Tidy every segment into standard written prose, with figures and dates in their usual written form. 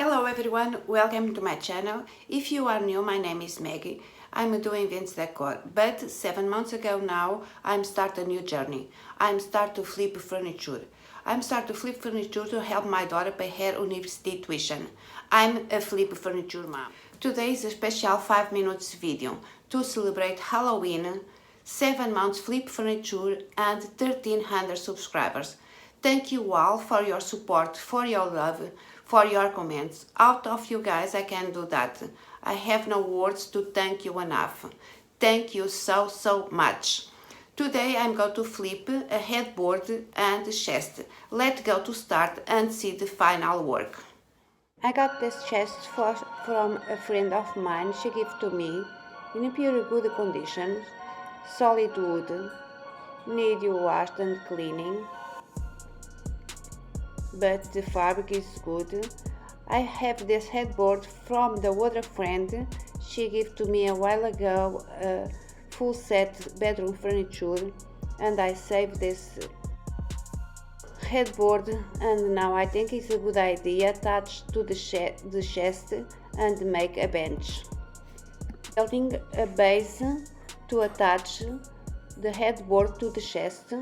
Hello everyone, welcome to my channel. If you are new, my name is Maggie. I'm doing Vince decor, but 7 months ago now I'm start a new journey. I'm start to flip furniture. I'm start to flip furniture to help my daughter pay her university tuition. I'm a flip furniture mom. Today is a special 5 minutes video to celebrate Halloween, 7 months flip furniture and 1300 subscribers. Thank you all for your support, for your love, for your comments. Out of you guys I can do that. I have no words to thank you enough. Thank you so much. Today I'm going to flip a headboard and chest. Let's go to start and see the final work. I got this chest from a friend of mine. She gave to me in a pure good condition, solid wood, need you washed and cleaning, but the fabric is good. I have this headboard from the other friend. She gave to me a while ago a full set bedroom furniture, and I saved this headboard, and now I think it's a good idea attached to the chest and make a bench. Building a base to attach the headboard to the chest.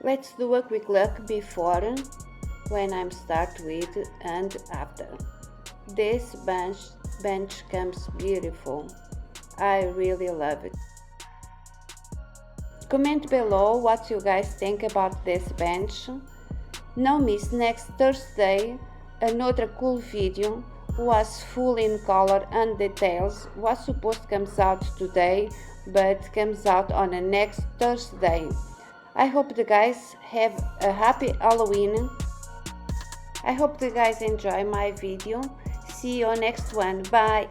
Let's do a quick look before, when I'm start with, and after. This bench comes beautiful. I really love it. Comment below what you guys think about this bench. Don't miss next Thursday another cool video, was full in color and details, was supposed to come out today but comes out on the next Thursday. I hope the guys have a happy Halloween. I hope the guys enjoy my video. See you on next one. Bye.